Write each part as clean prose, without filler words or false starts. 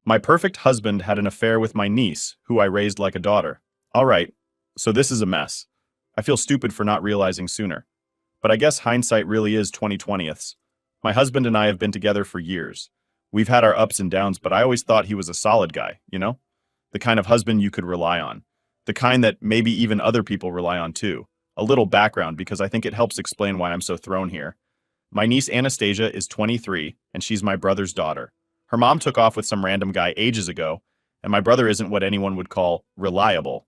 My perfect husband had an affair with my niece, who I raised like a daughter. All right, so this is a mess. I feel stupid for not realizing sooner. But I guess hindsight really is 20/20ths. My husband and I have been together for years. We've had our ups and downs, but I always thought he was a solid guy, you know? The kind of husband you could rely on. The kind that maybe even other people rely on too. A little background because I think it helps explain why I'm so thrown here. My niece Anastasia is 23, and she's my brother's daughter. Her mom took off with some random guy ages ago, and my brother isn't what anyone would call reliable.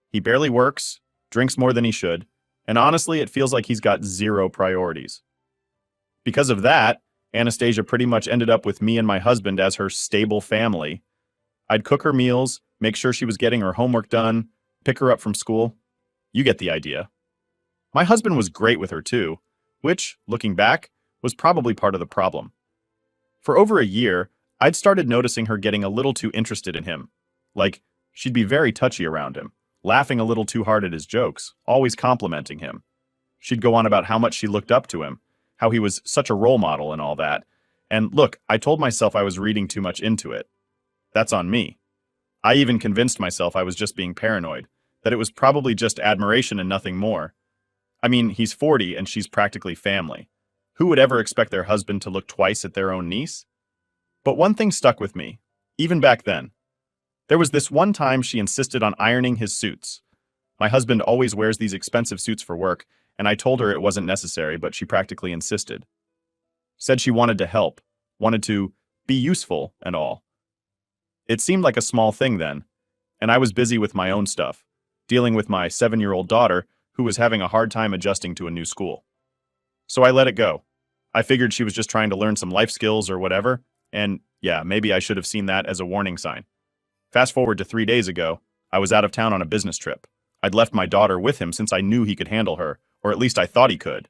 He barely works, drinks more than he should, and honestly, it feels like he's got zero priorities. Because of that, Anastasia pretty much ended up with me and my husband as her stable family. I'd cook her meals, make sure she was getting her homework done, pick her up from school. You get the idea. My husband was great with her too, which, looking back, was probably part of the problem. For over a year, I'd started noticing her getting a little too interested in him. Like, she'd be very touchy around him, laughing a little too hard at his jokes, always complimenting him. She'd go on about how much she looked up to him, how he was such a role model and all that. And look, I told myself I was reading too much into it. That's on me. I even convinced myself I was just being paranoid, that it was probably just admiration and nothing more. I mean, he's 40 and she's practically family. Who would ever expect their husband to look twice at their own niece? But one thing stuck with me, even back then. There was this one time she insisted on ironing his suits. My husband always wears these expensive suits for work, and I told her it wasn't necessary, but she practically insisted. Said she wanted to help, wanted to be useful and all. It seemed like a small thing then, and I was busy with my own stuff, dealing with my 7-year-old daughter who was having a hard time adjusting to a new school. So I let it go. I figured she was just trying to learn some life skills or whatever, and yeah, maybe I should have seen that as a warning sign. Fast forward to 3 days ago, I was out of town on a business trip. I'd left my daughter with him since I knew he could handle her, or at least I thought he could.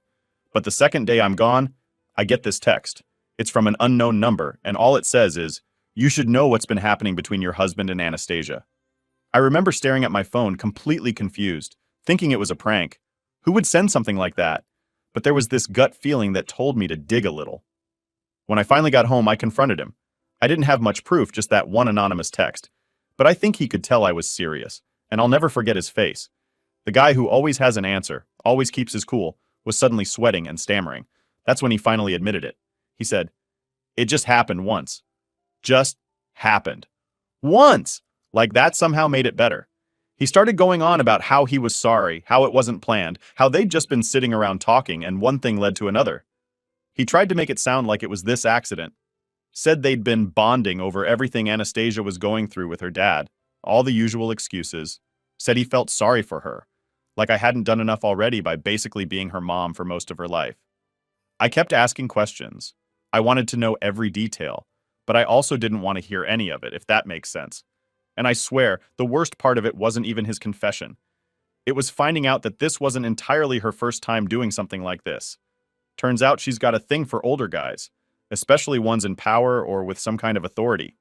But the second day I'm gone, I get this text. It's from an unknown number, and all it says is, "You should know what's been happening between your husband and Anastasia." I remember staring at my phone, completely confused, thinking it was a prank. Who would send something like that? But there was this gut feeling that told me to dig a little. When I finally got home, I confronted him. I didn't have much proof, just that one anonymous text. But I think he could tell I was serious, and I'll never forget his face. The guy who always has an answer, always keeps his cool, was suddenly sweating and stammering. That's when he finally admitted it. He said, "It just happened once." Just happened. Once! Like that somehow made it better. He started going on about how he was sorry, how it wasn't planned, how they'd just been sitting around talking and one thing led to another. He tried to make it sound like it was this accident. Said they'd been bonding over everything Anastasia was going through with her dad, all the usual excuses. Said he felt sorry for her, like I hadn't done enough already by basically being her mom for most of her life. I kept asking questions. I wanted to know every detail, but I also didn't want to hear any of it, if that makes sense. And I swear, the worst part of it wasn't even his confession. It was finding out that this wasn't entirely her first time doing something like this. Turns out she's got a thing for older guys, especially ones in power or with some kind of authority.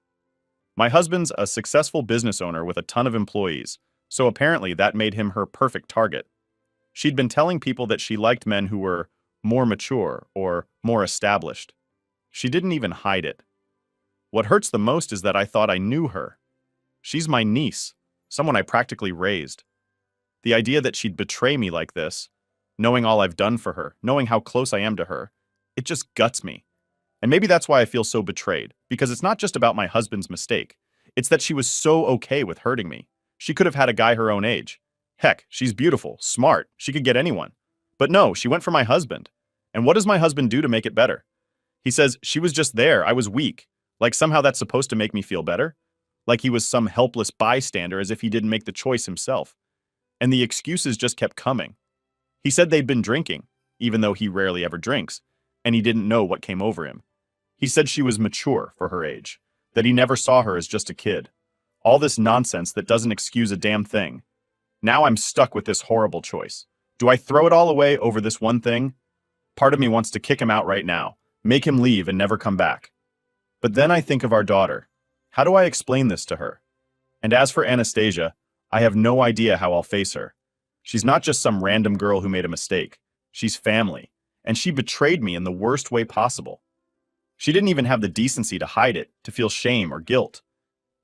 My husband's a successful business owner with a ton of employees, so apparently that made him her perfect target. She'd been telling people that she liked men who were more mature or more established. She didn't even hide it. What hurts the most is that I thought I knew her. She's my niece, someone I practically raised. The idea that she'd betray me like this, knowing all I've done for her, knowing how close I am to her, it just guts me. And maybe that's why I feel so betrayed, because it's not just about my husband's mistake. It's that she was so okay with hurting me. She could have had a guy her own age. Heck, she's beautiful, smart, she could get anyone. But no, she went for my husband. And what does my husband do to make it better? He says, she was just there, I was weak. Like somehow that's supposed to make me feel better? Like he was some helpless bystander as if he didn't make the choice himself. And the excuses just kept coming. He said they'd been drinking, even though he rarely ever drinks, and he didn't know what came over him. He said she was mature for her age, that he never saw her as just a kid. All this nonsense that doesn't excuse a damn thing. Now I'm stuck with this horrible choice. Do I throw it all away over this one thing? Part of me wants to kick him out right now, make him leave and never come back. But then I think of our daughter. How do I explain this to her? And as for Anastasia, I have no idea how I'll face her. She's not just some random girl who made a mistake. She's family, and she betrayed me in the worst way possible. She didn't even have the decency to hide it, to feel shame or guilt.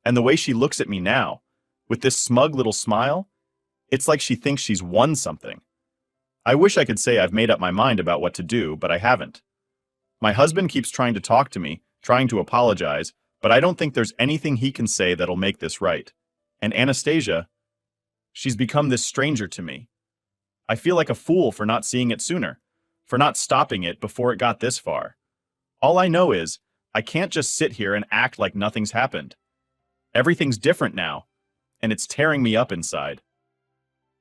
And the way she looks at me now, with this smug little smile, it's like she thinks she's won something. I wish I could say I've made up my mind about what to do, but I haven't. My husband keeps trying to talk to me, trying to apologize, but I don't think there's anything he can say that'll make this right. And Anastasia, she's become this stranger to me. I feel like a fool for not seeing it sooner, for not stopping it before it got this far. All I know is, I can't just sit here and act like nothing's happened. Everything's different now, and it's tearing me up inside.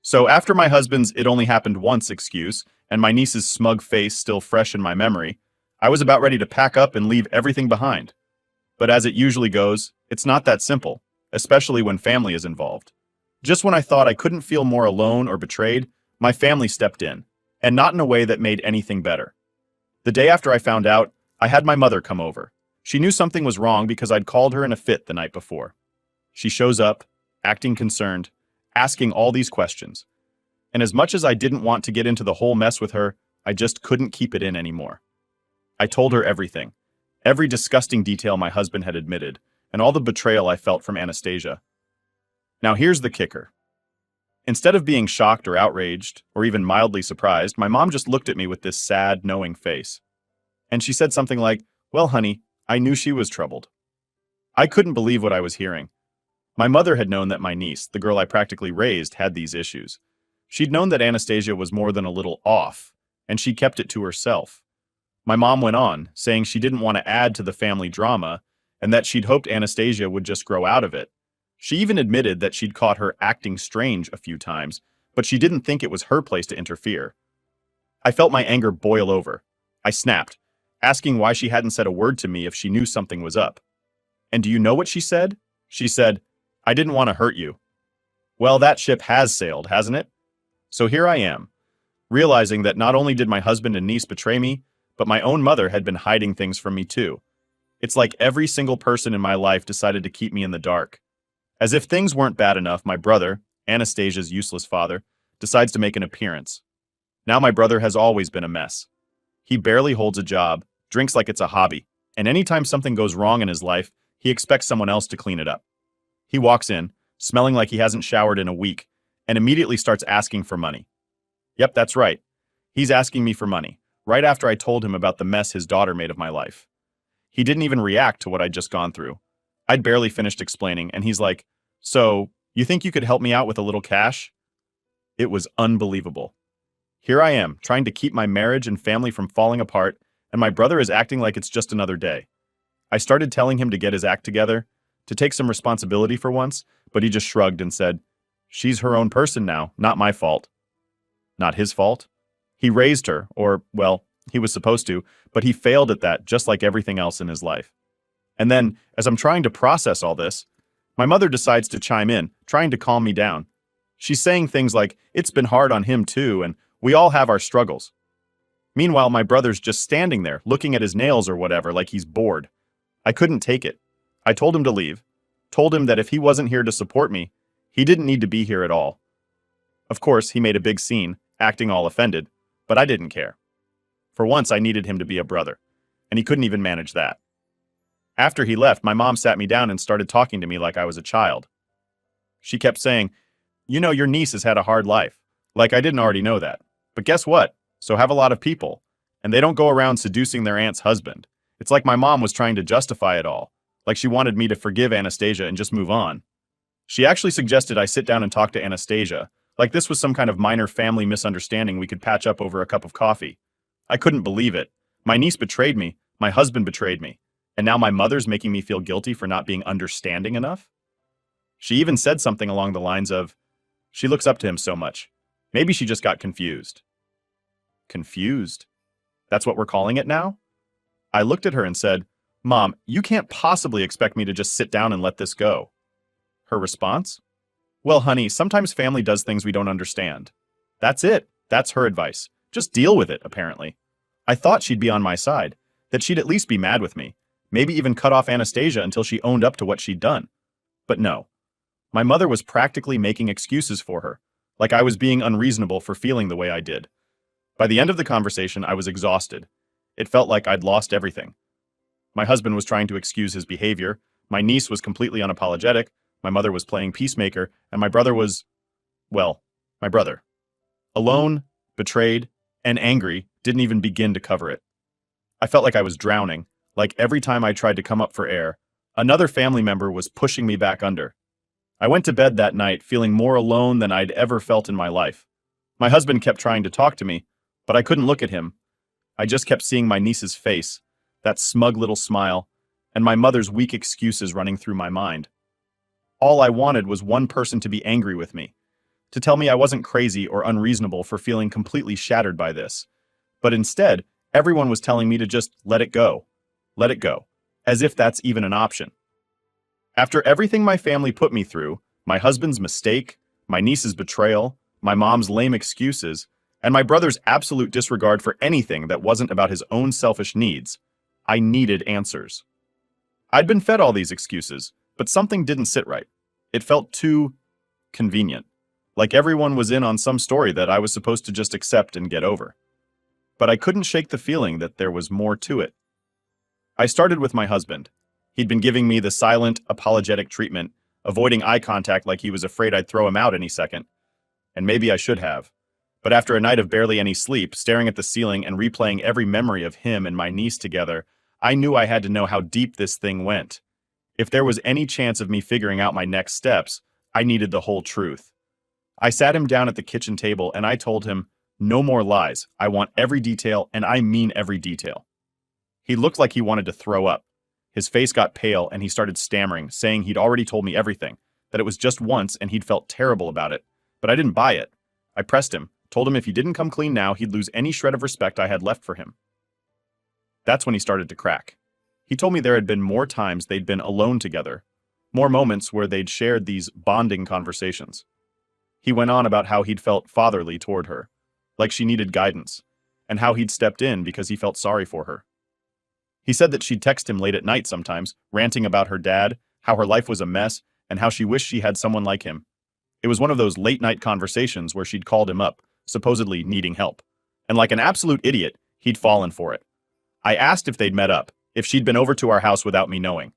So after my husband's "it only happened once" excuse, and my niece's smug face still fresh in my memory, I was about ready to pack up and leave everything behind. But as it usually goes, it's not that simple, especially when family is involved. Just when I thought I couldn't feel more alone or betrayed, my family stepped in, and not in a way that made anything better. The day after I found out, I had my mother come over. She knew something was wrong because I'd called her in a fit the night before. She shows up, acting concerned, asking all these questions. And as much as I didn't want to get into the whole mess with her, I just couldn't keep it in anymore. I told her everything, every disgusting detail my husband had admitted, and all the betrayal I felt from Anastasia. Now here's the kicker. Instead of being shocked or outraged, or even mildly surprised, my mom just looked at me with this sad, knowing face. And she said something like, "Well, honey, I knew she was troubled." I couldn't believe what I was hearing. My mother had known that my niece, the girl I practically raised, had these issues. She'd known that Anastasia was more than a little off, and she kept it to herself. My mom went on, saying she didn't want to add to the family drama, and that she'd hoped Anastasia would just grow out of it. She even admitted that she'd caught her acting strange a few times, but she didn't think it was her place to interfere. I felt my anger boil over. I snapped, asking why she hadn't said a word to me if she knew something was up. And do you know what she said? She said, "I didn't want to hurt you." Well, that ship has sailed, hasn't it? So here I am, realizing that not only did my husband and niece betray me, but my own mother had been hiding things from me too. It's like every single person in my life decided to keep me in the dark. As if things weren't bad enough, my brother, Anastasia's useless father, decides to make an appearance. Now my brother has always been a mess. He barely holds a job, drinks like it's a hobby, and anytime something goes wrong in his life, he expects someone else to clean it up. He walks in, smelling like he hasn't showered in a week, and immediately starts asking for money. Yep, that's right. He's asking me for money, right after I told him about the mess his daughter made of my life. He didn't even react to what I'd just gone through. I'd barely finished explaining, and he's like, "So, you think you could help me out with a little cash?" It was unbelievable. Here I am, trying to keep my marriage and family from falling apart, and my brother is acting like it's just another day. I started telling him to get his act together, to take some responsibility for once, but he just shrugged and said, "She's her own person now, not my fault." Not his fault. He raised her, or, well, he was supposed to, but he failed at that just like everything else in his life. And then, as I'm trying to process all this, my mother decides to chime in, trying to calm me down. She's saying things like, "It's been hard on him too, and we all have our struggles." Meanwhile, my brother's just standing there, looking at his nails or whatever, like he's bored. I couldn't take it. I told him to leave. Told him that if he wasn't here to support me, he didn't need to be here at all. Of course, he made a big scene, acting all offended, but I didn't care. For once, I needed him to be a brother, and he couldn't even manage that. After he left, my mom sat me down and started talking to me like I was a child. She kept saying, "You know, your niece has had a hard life." Like I didn't already know that. But guess what? So have a lot of people. And they don't go around seducing their aunt's husband. It's like my mom was trying to justify it all. Like she wanted me to forgive Anastasia and just move on. She actually suggested I sit down and talk to Anastasia, like this was some kind of minor family misunderstanding we could patch up over a cup of coffee. I couldn't believe it. My niece betrayed me, my husband betrayed me, and now my mother's making me feel guilty for not being understanding enough? She even said something along the lines of, "She looks up to him so much. Maybe she just got confused." Confused? That's what we're calling it now? I looked at her and said, "Mom, you can't possibly expect me to just sit down and let this go." Her response? "Well, honey, sometimes family does things we don't understand." That's it. That's her advice. Just deal with it, apparently. I thought she'd be on my side, that she'd at least be mad with me, maybe even cut off Anastasia until she owned up to what she'd done. But no. My mother was practically making excuses for her, like I was being unreasonable for feeling the way I did. By the end of the conversation, I was exhausted. It felt like I'd lost everything. My husband was trying to excuse his behavior. My niece was completely unapologetic, my mother was playing peacemaker, and my brother was, well, my brother. Alone, betrayed, and angry didn't even begin to cover it. I felt like I was drowning, like every time I tried to come up for air, another family member was pushing me back under. I went to bed that night feeling more alone than I'd ever felt in my life. My husband kept trying to talk to me, but I couldn't look at him. I just kept seeing my niece's face, that smug little smile, and my mother's weak excuses running through my mind. All I wanted was one person to be angry with me, to tell me I wasn't crazy or unreasonable for feeling completely shattered by this. But instead, everyone was telling me to just let it go, as if that's even an option. After everything my family put me through, my husband's mistake, my niece's betrayal, my mom's lame excuses, and my brother's absolute disregard for anything that wasn't about his own selfish needs, I needed answers. I'd been fed all these excuses, but something didn't sit right. It felt too convenient, like everyone was in on some story that I was supposed to just accept and get over. But I couldn't shake the feeling that there was more to it. I started with my husband. He'd been giving me the silent, apologetic treatment, avoiding eye contact like he was afraid I'd throw him out any second. And maybe I should have. But after a night of barely any sleep, staring at the ceiling and replaying every memory of him and my niece together, I knew I had to know how deep this thing went. If there was any chance of me figuring out my next steps, I needed the whole truth. I sat him down at the kitchen table and I told him, no more lies. I want every detail, and I mean every detail. He looked like he wanted to throw up. His face got pale and he started stammering, saying he'd already told me everything, that it was just once and he'd felt terrible about it. But I didn't buy it. I pressed him, told him if he didn't come clean now, he'd lose any shred of respect I had left for him. That's when he started to crack. He told me there had been more times they'd been alone together, more moments where they'd shared these bonding conversations. He went on about how he'd felt fatherly toward her, like she needed guidance, and how he'd stepped in because he felt sorry for her. He said that she'd text him late at night sometimes, ranting about her dad, how her life was a mess, and how she wished she had someone like him. It was one of those late-night conversations where she'd called him up, supposedly needing help. And like an absolute idiot, he'd fallen for it. I asked if they'd met up, if she'd been over to our house without me knowing.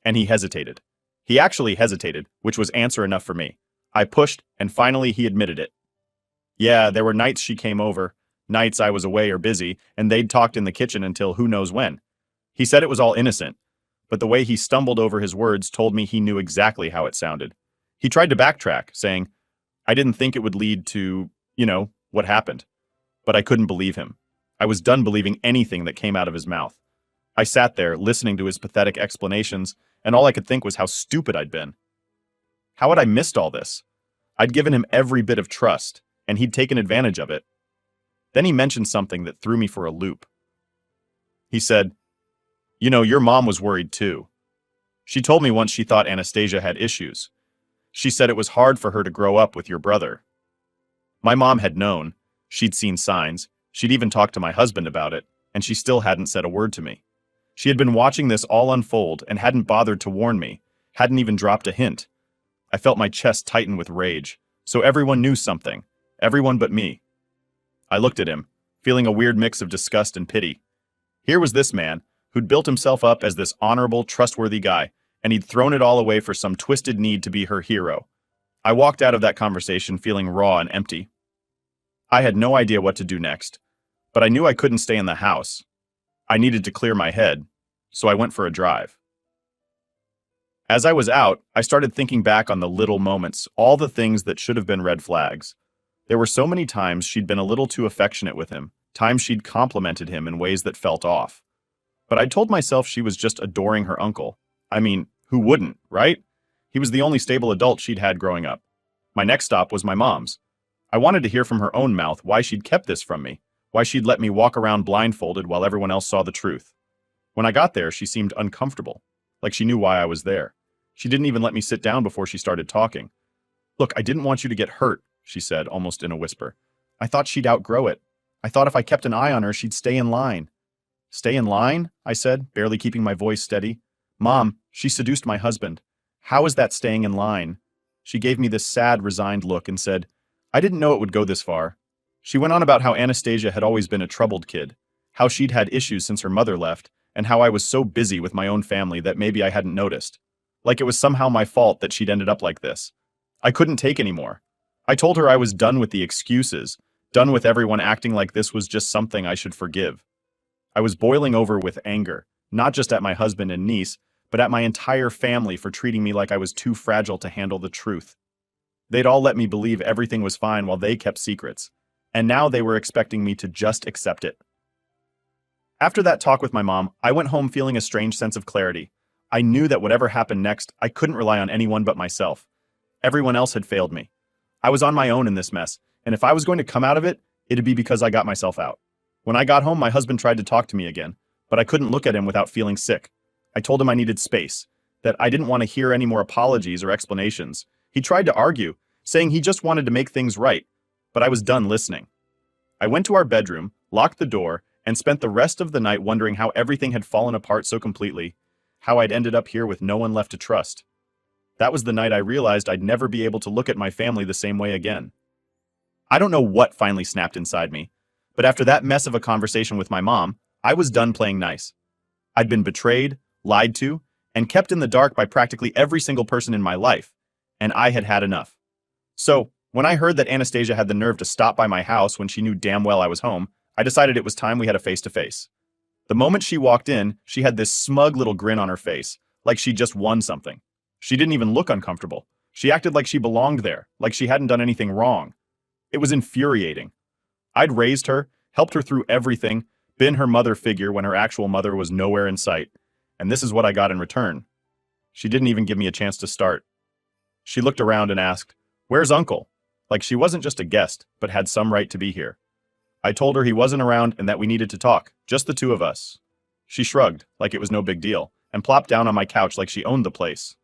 And he hesitated. He actually hesitated, which was answer enough for me. I pushed, and finally he admitted it. Yeah, there were nights she came over, nights I was away or busy, and they'd talked in the kitchen until who knows when. He said it was all innocent, but the way he stumbled over his words told me he knew exactly how it sounded. He tried to backtrack, saying, I didn't think it would lead to, what happened. But I couldn't believe him. I was done believing anything that came out of his mouth. I sat there, listening to his pathetic explanations, and all I could think was how stupid I'd been. How had I missed all this? I'd given him every bit of trust, and he'd taken advantage of it. Then he mentioned something that threw me for a loop. He said, your mom was worried too. She told me once she thought Anastasia had issues. She said it was hard for her to grow up with your brother. My mom had known. She'd seen signs. She'd even talked to my husband about it, and she still hadn't said a word to me. She had been watching this all unfold and hadn't bothered to warn me, hadn't even dropped a hint. I felt my chest tighten with rage, so everyone knew something, everyone but me. I looked at him, feeling a weird mix of disgust and pity. Here was this man, who'd built himself up as this honorable, trustworthy guy, and he'd thrown it all away for some twisted need to be her hero. I walked out of that conversation feeling raw and empty. I had no idea what to do next, but I knew I couldn't stay in the house. I needed to clear my head, so I went for a drive. As I was out, I started thinking back on the little moments, all the things that should have been red flags. There were so many times she'd been a little too affectionate with him, times she'd complimented him in ways that felt off. But I told myself she was just adoring her uncle. I mean, who wouldn't, right? He was the only stable adult she'd had growing up. My next stop was my mom's. I wanted to hear from her own mouth why she'd kept this from me, why she'd let me walk around blindfolded while everyone else saw the truth. When I got there, she seemed uncomfortable, like she knew why I was there. She didn't even let me sit down before she started talking. Look, I didn't want you to get hurt, she said, almost in a whisper. I thought she'd outgrow it. I thought if I kept an eye on her, she'd stay in line. Stay in line? I said, barely keeping my voice steady. Mom, she seduced my husband. How is that staying in line? She gave me this sad, resigned look and said, I didn't know it would go this far. She went on about how Anastasia had always been a troubled kid, how she'd had issues since her mother left, and how I was so busy with my own family that maybe I hadn't noticed. like it was somehow my fault that she'd ended up like this. I couldn't take anymore. I told her I was done with the excuses, done with everyone acting like this was just something I should forgive. I was boiling over with anger, not just at my husband and niece, but at my entire family for treating me like I was too fragile to handle the truth. They'd all let me believe everything was fine while they kept secrets, and now they were expecting me to just accept it. After that talk with my mom, I went home feeling a strange sense of clarity. I knew that whatever happened next, I couldn't rely on anyone but myself. Everyone else had failed me. I was on my own in this mess, and if I was going to come out of it, it'd be because I got myself out. When I got home, my husband tried to talk to me again, but I couldn't look at him without feeling sick. I told him I needed space, that I didn't want to hear any more apologies or explanations. He tried to argue, saying he just wanted to make things right, but I was done listening. I went to our bedroom, locked the door, and spent the rest of the night wondering how everything had fallen apart so completely, how I'd ended up here with no one left to trust. That was the night I realized I'd never be able to look at my family the same way again. I don't know what finally snapped inside me, but after that mess of a conversation with my mom, I was done playing nice. I'd been betrayed, lied to, and kept in the dark by practically every single person in my life, and I had had enough. So, when I heard that Anastasia had the nerve to stop by my house when she knew damn well I was home, I decided it was time we had a face-to-face. The moment she walked in, she had this smug little grin on her face, like she'd just won something. She didn't even look uncomfortable. She acted like she belonged there, like she hadn't done anything wrong. It was infuriating. I'd raised her, helped her through everything, been her mother figure when her actual mother was nowhere in sight, and this is what I got in return. She didn't even give me a chance to start. She looked around and asked, "Where's Uncle?" Like she wasn't just a guest, but had some right to be here. I told her he wasn't around and that we needed to talk, just the two of us. She shrugged, like it was no big deal, and plopped down on my couch like she owned the place.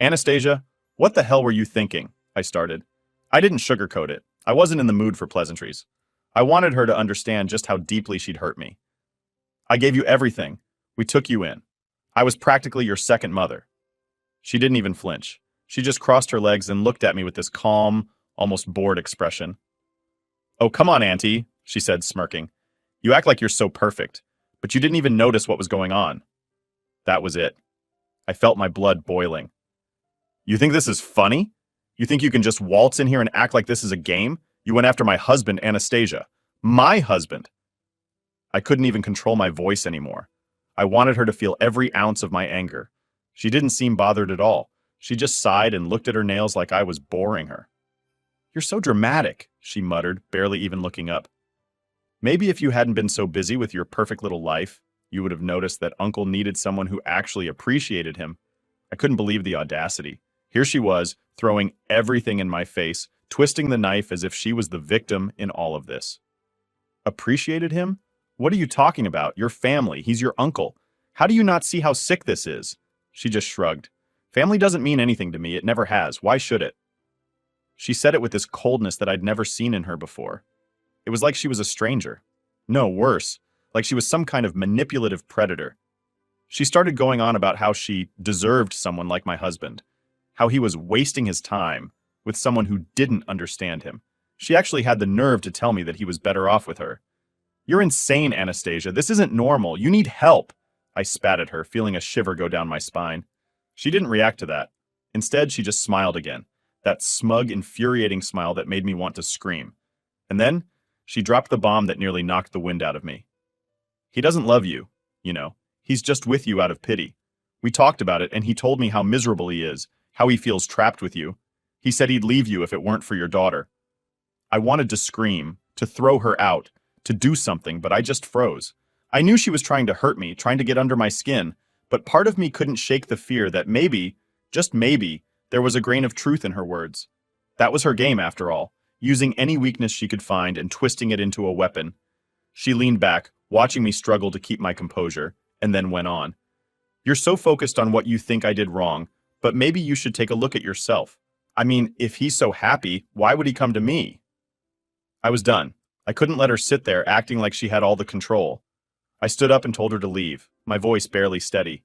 "Anastasia, what the hell were you thinking?" I started. I didn't sugarcoat it. I wasn't in the mood for pleasantries. I wanted her to understand just how deeply she'd hurt me. "I gave you everything. We took you in. I was practically your second mother." She didn't even flinch. She just crossed her legs and looked at me with this calm, almost bored expression. "Oh, come on, Auntie," she said, smirking. "You act like you're so perfect, but you didn't even notice what was going on." That was it. I felt my blood boiling. "You think this is funny? You think you can just waltz in here and act like this is a game? You went after my husband, Anastasia. My husband!" I couldn't even control my voice anymore. I wanted her to feel every ounce of my anger. She didn't seem bothered at all. She just sighed and looked at her nails like I was boring her. "You're so dramatic," she muttered, barely even looking up. "Maybe if you hadn't been so busy with your perfect little life, you would have noticed that Uncle needed someone who actually appreciated him." I couldn't believe the audacity. Here she was, throwing everything in my face, twisting the knife as if she was the victim in all of this. "Appreciated him? What are you talking about? Your family. He's your uncle. How do you not see how sick this is?" She just shrugged. "Family doesn't mean anything to me. It never has. Why should it?" She said it with this coldness that I'd never seen in her before. It was like she was a stranger. No, worse, like she was some kind of manipulative predator. She started going on about how she deserved someone like my husband, how he was wasting his time with someone who didn't understand him. She actually had the nerve to tell me that he was better off with her. "You're insane, Anastasia. This isn't normal. You need help." I spat at her, feeling a shiver go down my spine. She didn't react to that. Instead, she just smiled again. That smug, infuriating smile that made me want to scream. And then, she dropped the bomb that nearly knocked the wind out of me. "He doesn't love you, you know. He's just with you out of pity. We talked about it, and he told me how miserable he is, how he feels trapped with you. He said he'd leave you if it weren't for your daughter." I wanted to scream, to throw her out, to do something, but I just froze. I knew she was trying to hurt me, trying to get under my skin, but part of me couldn't shake the fear that maybe, just maybe, there was a grain of truth in her words. That was her game, after all, using any weakness she could find and twisting it into a weapon. She leaned back, watching me struggle to keep my composure, and then went on. "You're so focused on what you think I did wrong, but maybe you should take a look at yourself. I mean, if he's so happy, why would he come to me?" I was done. I couldn't let her sit there acting like she had all the control. I stood up and told her to leave, my voice barely steady.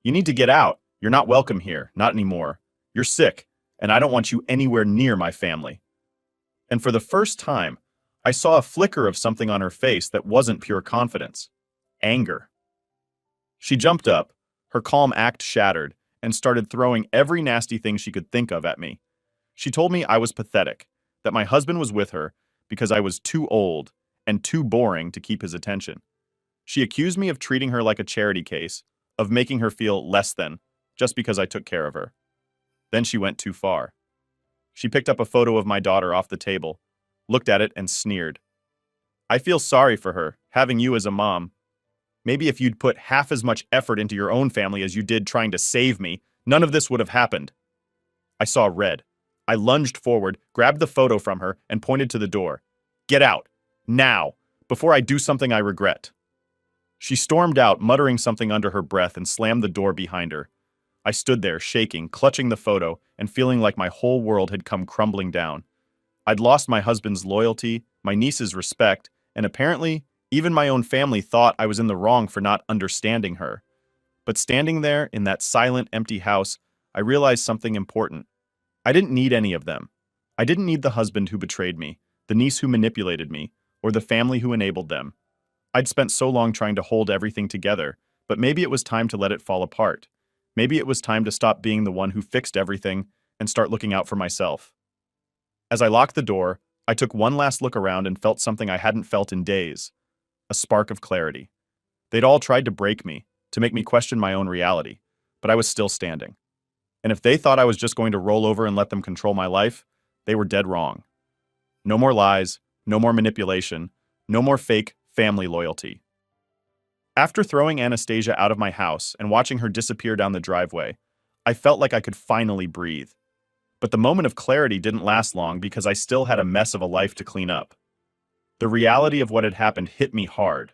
"You need to get out. You're not welcome here, not anymore. You're sick, and I don't want you anywhere near my family." And for the first time, I saw a flicker of something on her face that wasn't pure confidence. Anger. She jumped up, Her calm act shattered and started throwing every nasty thing she could think of at me. She told me I was pathetic, that my husband was with her because I was too old and too boring to keep his attention. She accused me of treating her like a charity case, of making her feel less than, just because I took care of her. Then she went too far. She picked up a photo of my daughter off the table, looked at it, and sneered. I feel sorry for her, having you as a mom. Maybe if you'd put half as much effort into your own family as you did trying to save me, none of this would have happened. I saw red. I lunged forward, grabbed the photo from her, and pointed to the door. Get out. Now. Before I do something I regret. She stormed out, muttering something under her breath, and slammed the door behind her. I stood there, shaking, clutching the photo, and feeling like my whole world had come crumbling down. I'd lost my husband's loyalty, my niece's respect, and apparently, even my own family thought I was in the wrong for not understanding her. But standing there in that silent, empty house, I realized something important. I didn't need any of them. I didn't need the husband who betrayed me, the niece who manipulated me, or the family who enabled them. I'd spent so long trying to hold everything together, but maybe it was time to let it fall apart. Maybe it was time to stop being the one who fixed everything and start looking out for myself. As I locked the door, I took one last look around and felt something I hadn't felt in days. A spark of clarity. They'd all tried to break me, to make me question my own reality, but I was still standing. And if they thought I was just going to roll over and let them control my life, they were dead wrong. No more lies, no more manipulation, no more fake family loyalty. After throwing Anastasia out of my house and watching her disappear down the driveway, I felt like I could finally breathe. But the moment of clarity didn't last long because I still had a mess of a life to clean up. The reality of what had happened hit me hard.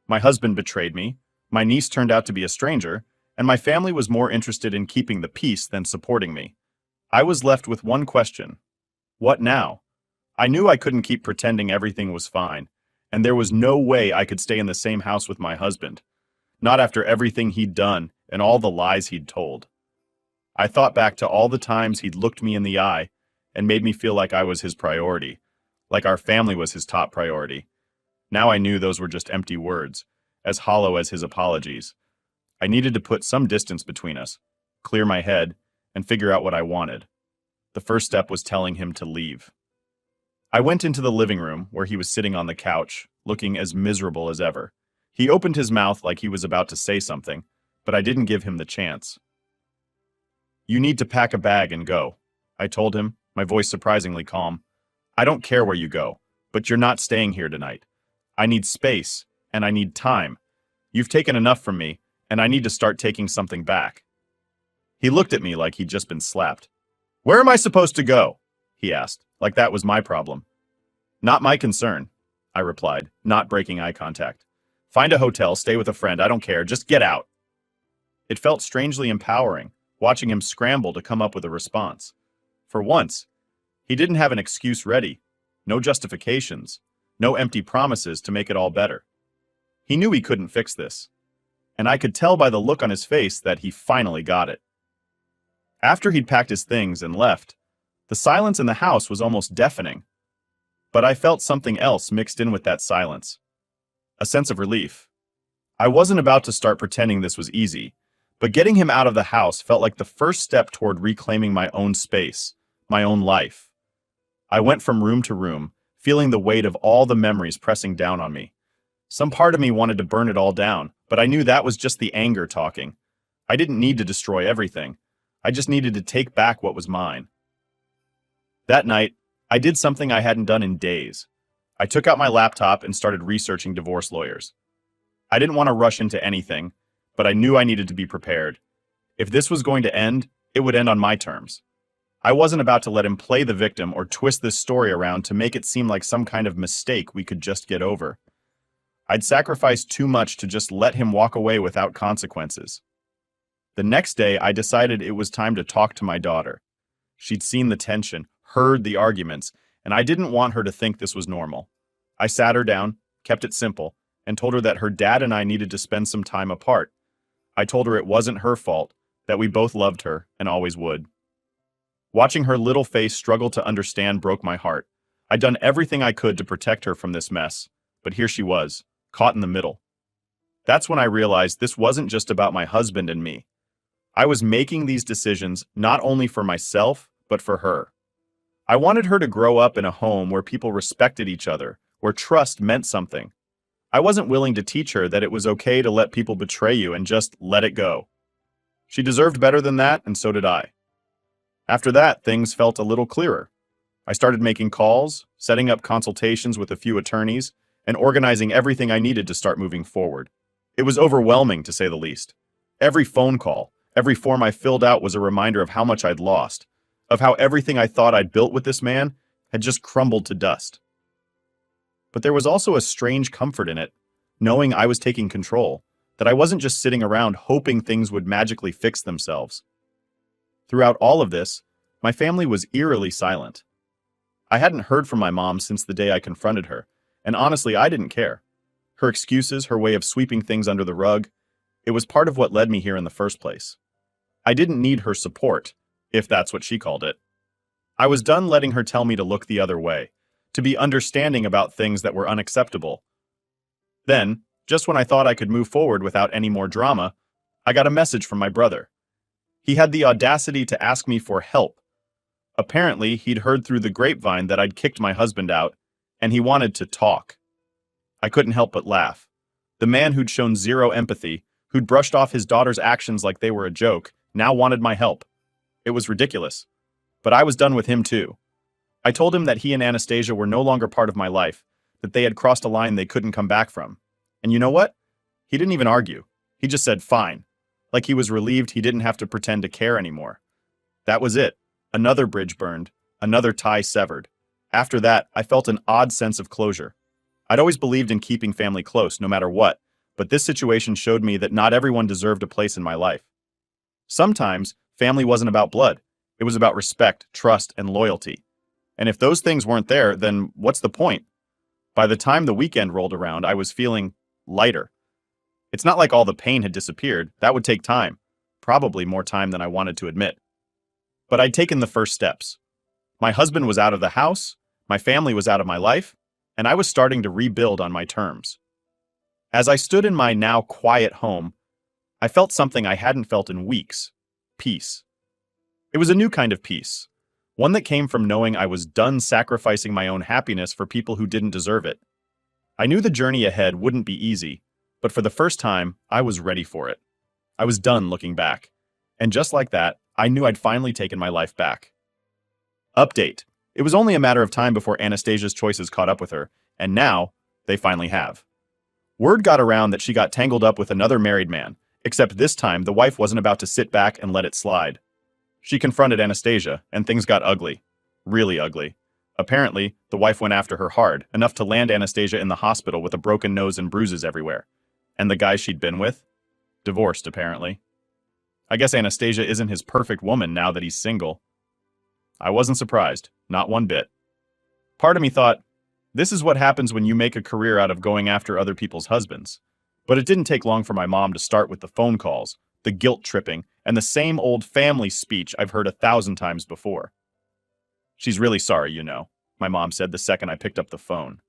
My husband betrayed me, my niece turned out to be a stranger, and my family was more interested in keeping the peace than supporting me. I was left with one question. What now? I knew I couldn't keep pretending everything was fine, and there was no way I could stay in the same house with my husband. Not after everything he'd done and all the lies he'd told. I thought back to all the times he'd looked me in the eye and made me feel like I was his priority, like our family was his top priority. Now I knew those were just empty words, as hollow as his apologies. I needed to put some distance between us, clear my head, and figure out what I wanted. The first step was telling him to leave. I went into the living room where he was sitting on the couch, looking as miserable as ever. He opened his mouth like he was about to say something, but I didn't give him the chance. You need to pack a bag and go, I told him, my voice surprisingly calm. I don't care where you go, but you're not staying here tonight. I need space, and I need time. You've taken enough from me, and I need to start taking something back. He looked at me like he'd just been slapped. Where am I supposed to go? He asked, like that was my problem. Not my concern, I replied, not breaking eye contact. Find a hotel, stay with a friend, I don't care, just get out. It felt strangely empowering, watching him scramble to come up with a response. For once, he didn't have an excuse ready, no justifications, no empty promises to make it all better. He knew he couldn't fix this, and I could tell by the look on his face that he finally got it. After he'd packed his things and left, the silence in the house was almost deafening. But I felt something else mixed in with that silence. A sense of relief. I wasn't about to start pretending this was easy, but getting him out of the house felt like the first step toward reclaiming my own space, my own life. I went from room to room, feeling the weight of all the memories pressing down on me. Some part of me wanted to burn it all down, but I knew that was just the anger talking. I didn't need to destroy everything. I just needed to take back what was mine. That night, I did something I hadn't done in days. I took out my laptop and started researching divorce lawyers. I didn't want to rush into anything, but I knew I needed to be prepared. If this was going to end, it would end on my terms. I wasn't about to let him play the victim or twist this story around to make it seem like some kind of mistake we could just get over. I'd sacrificed too much to just let him walk away without consequences. The next day, I decided it was time to talk to my daughter. She'd seen the tension, heard the arguments, and I didn't want her to think this was normal. I sat her down, kept it simple, and told her that her dad and I needed to spend some time apart. I told her it wasn't her fault, that we both loved her and always would. Watching her little face struggle to understand broke my heart. I'd done everything I could to protect her from this mess, but here she was, caught in the middle. That's when I realized this wasn't just about my husband and me. I was making these decisions not only for myself, but for her. I wanted her to grow up in a home where people respected each other, where trust meant something. I wasn't willing to teach her that it was okay to let people betray you and just let it go. She deserved better than that, and so did I. After that, things felt a little clearer. I started making calls, setting up consultations with a few attorneys, and organizing everything I needed to start moving forward. It was overwhelming, to say the least. Every phone call, every form I filled out was a reminder of how much I'd lost, of how everything I thought I'd built with this man had just crumbled to dust. But there was also a strange comfort in it, knowing I was taking control, that I wasn't just sitting around hoping things would magically fix themselves. Throughout all of this, my family was eerily silent. I hadn't heard from my mom since the day I confronted her, and honestly, I didn't care. Her excuses, her way of sweeping things under the rug, it was part of what led me here in the first place. I didn't need her support, if that's what she called it. I was done letting her tell me to look the other way, to be understanding about things that were unacceptable. Then, just when I thought I could move forward without any more drama, I got a message from my brother. He had the audacity to ask me for help. Apparently, he'd heard through the grapevine that I'd kicked my husband out, and he wanted to talk. I couldn't help but laugh. The man who'd shown zero empathy, who'd brushed off his daughter's actions like they were a joke, now wanted my help. It was ridiculous. But I was done with him too. I told him that he and Anastasia were no longer part of my life, that they had crossed a line they couldn't come back from. And you know what? He didn't even argue. He just said fine, like he was relieved he didn't have to pretend to care anymore. That was it. Another bridge burned, another tie severed. After that, I felt an odd sense of closure. I'd always believed in keeping family close, no matter what, but this situation showed me that not everyone deserved a place in my life. Sometimes, family wasn't about blood. It was about respect, trust, and loyalty. And if those things weren't there, then what's the point? By the time the weekend rolled around, I was feeling lighter. It's not like all the pain had disappeared. That would take time. Probably more time than I wanted to admit. But I'd taken the first steps. My husband was out of the house, my family was out of my life, and I was starting to rebuild on my terms. As I stood in my now quiet home, I felt something I hadn't felt in weeks: peace. It was a new kind of peace, one that came from knowing I was done sacrificing my own happiness for people who didn't deserve it. I knew the journey ahead wouldn't be easy, but for the first time, I was ready for it. I was done looking back. And just like that, I knew I'd finally taken my life back. Update. It was only a matter of time before Anastasia's choices caught up with her, and now, they finally have. Word got around that she got tangled up with another married man, except this time the wife wasn't about to sit back and let it slide. She confronted Anastasia, and things got ugly. Really ugly. Apparently, the wife went after her hard, enough to land Anastasia in the hospital with a broken nose and bruises everywhere. And the guy she'd been with? Divorced, apparently. I guess Anastasia isn't his perfect woman now that he's single. I wasn't surprised, not one bit. Part of me thought, this is what happens when you make a career out of going after other people's husbands. But it didn't take long for my mom to start with the phone calls, the guilt tripping, and the same old family speech I've heard 1,000 times before. She's really sorry, you know, my mom said the second I picked up the phone.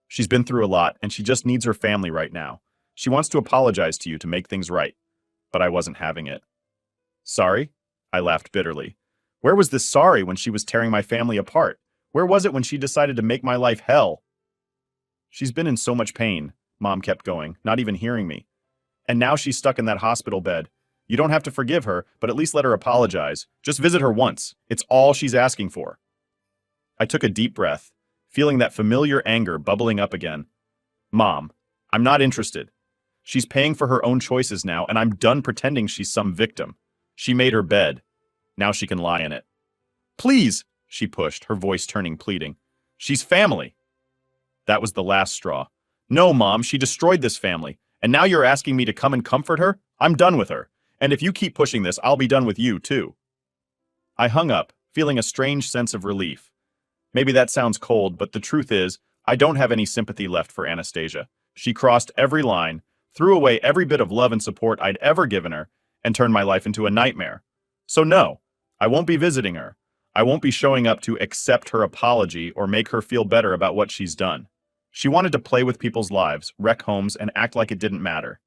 She's been through a lot, and she just needs her family right now. She wants to apologize to you to make things right. But I wasn't having it. Sorry? I laughed bitterly. Where was this sorry when she was tearing my family apart? Where was it when she decided to make my life hell? She's been in so much pain, Mom kept going, not even hearing me. And now she's stuck in that hospital bed. You don't have to forgive her, but at least let her apologize. Just visit her once. It's all she's asking for. I took a deep breath, feeling that familiar anger bubbling up again. Mom, I'm not interested. She's paying for her own choices now, and I'm done pretending she's some victim. She made her bed. Now she can lie in it. Please, she pushed, her voice turning pleading. She's family. That was the last straw. No, Mom, she destroyed this family, and now you're asking me to come and comfort her? I'm done with her. And if you keep pushing this, I'll be done with you, too. I hung up, feeling a strange sense of relief. Maybe that sounds cold, but the truth is, I don't have any sympathy left for Anastasia. She crossed every line, threw away every bit of love and support I'd ever given her, and turned my life into a nightmare. So no, I won't be visiting her. I won't be showing up to accept her apology or make her feel better about what she's done. She wanted to play with people's lives, wreck homes, and act like it didn't matter.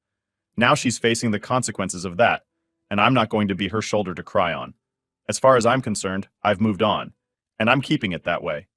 Now she's facing the consequences of that, and I'm not going to be her shoulder to cry on. As far as I'm concerned, I've moved on, and I'm keeping it that way.